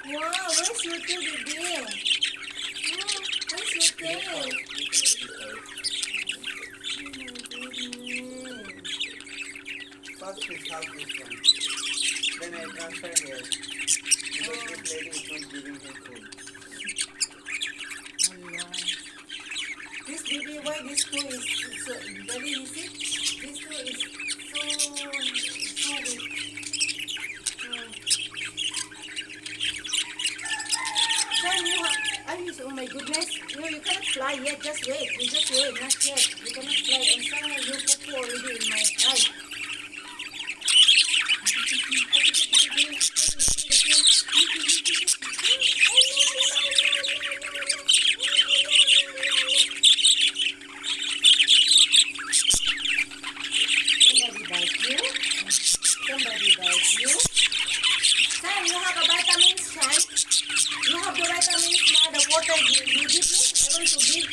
Wow, where's your tail, baby? Oh, where's your tail? Oh my goodness. First is half this one. Then I transfer here. Because this lady is not giving him food. Allah. This baby, why this food is so, Daddy, you see? This food is so weak. Oh my goodness, you cannot fly yet, just wait, not yet, you cannot fly, and somehow you put already in my eye. Somebody bite you. Son, you have a vitamins, son. You have the vitamins now, the water you give me. I want to give.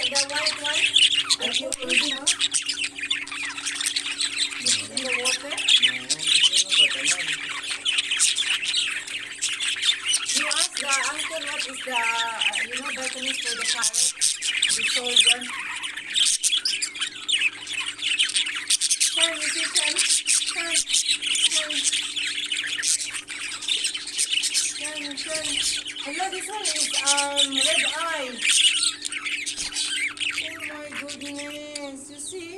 The white one that you already know. In the water. You ask the uncle what is the, vitamins for the parrot. The cold one. Son, you see, son. Hello, this one is red eye. Oh my goodness, you see?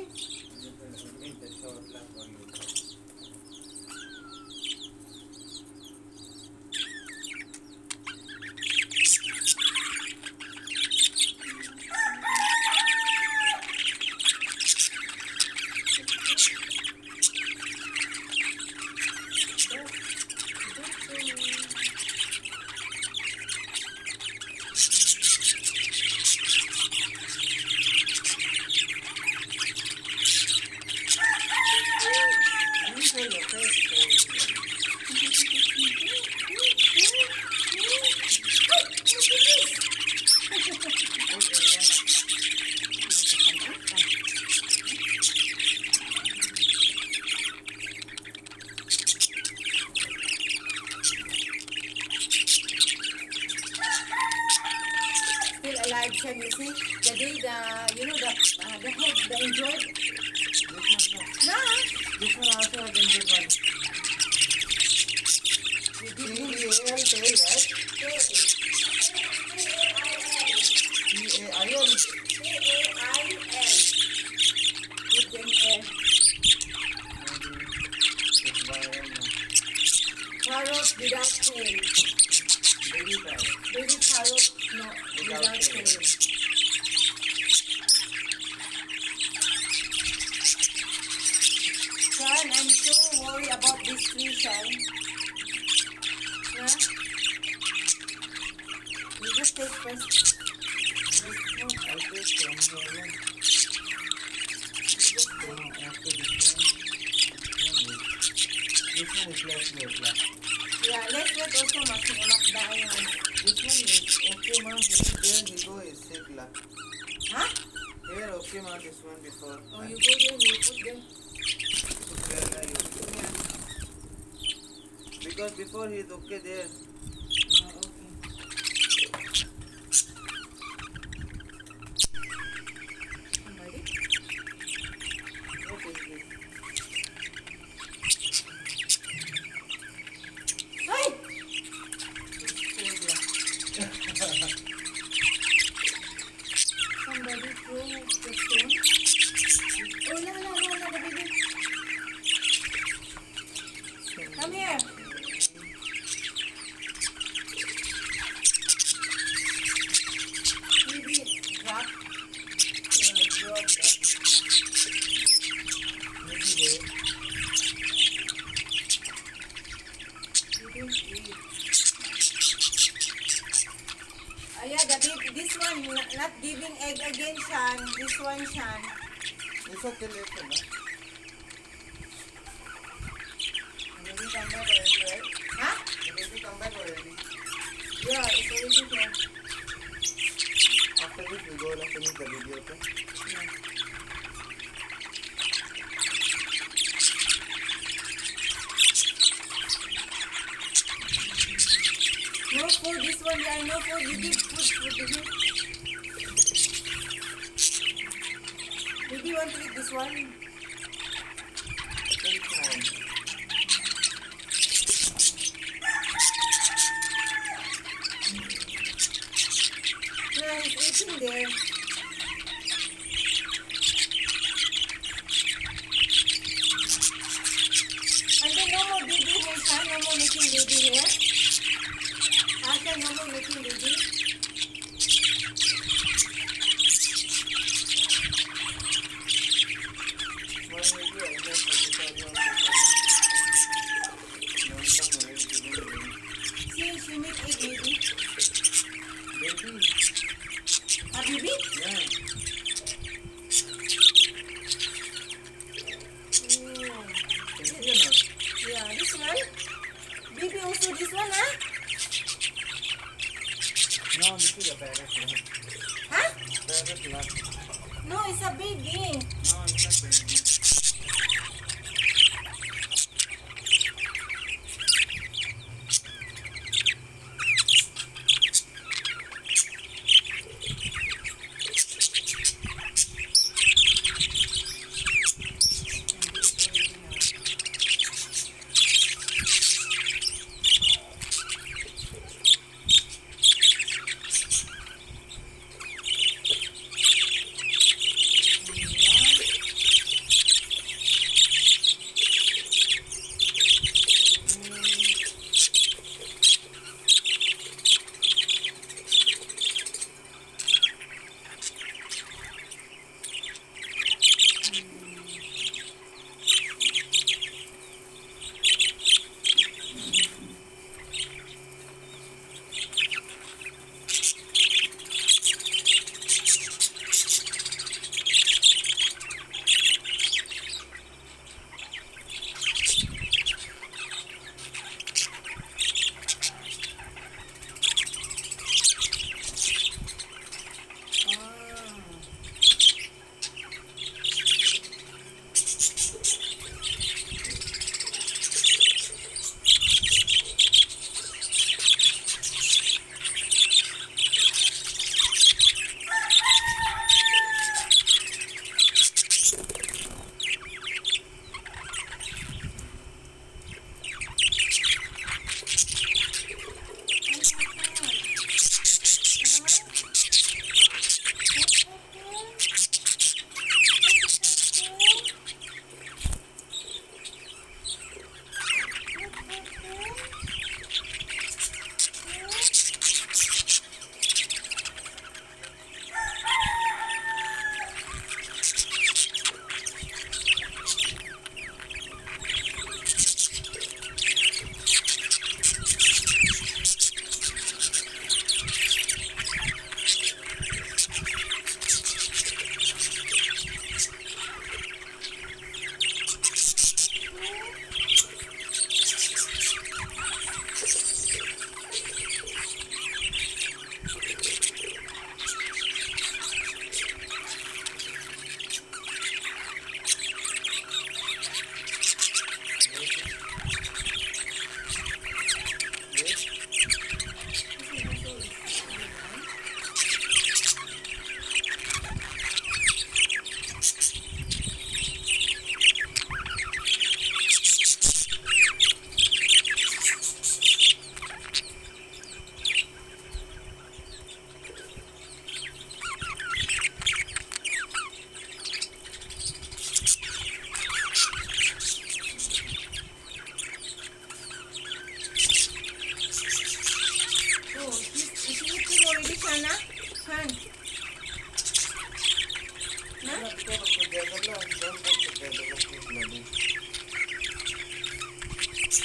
Alive, Shem, you see? The day the head, the injured. No. This one also has injured one. You did tail, right? T-A-I-L. T-A-I-L. With them parrot without tail. Baby parrot. Baby parrot, no, without tail. Son, I'm so worried about this tree, son. Yeah? You just take first. I'll take from here. After this one is left. Yeah, let's wait also must die one. This one is okay, ma'am. There he go is sick la. Huh? Here okay, ma'am. This one before. Oh, you go there, you put them. Put there, you. Yeah. because before he is okay there. Oh, okay. Somebody? What is this? Hey! Somebody threw the stone. Oh, no, no, no, no, the baby. Come here. Baby, drop. Drop that. Maybe there. You don't eat. Yeah, this one, not giving egg again, Shan. This one, Shan. It's okay later, no? The baby come back already, right? Huh? The baby come back already. Yeah, it's already here. After this, we go and finish the video, okay? No food, this one, yeah, no food. You give food to him. Maybe you want to eat this one? Very small. Yeah, he's eating there. And then no more baby hair, Shan. No more making baby hair. After no more making baby. One maybe I know See, she make egg baby. baby. A baby? Yeah. Oh. Can you see or not? Yeah, this one. Baby also this one, huh? No, this is a parrot. Huh? Parrot last. No, it's a baby. No, it's not baby. Nana? Son.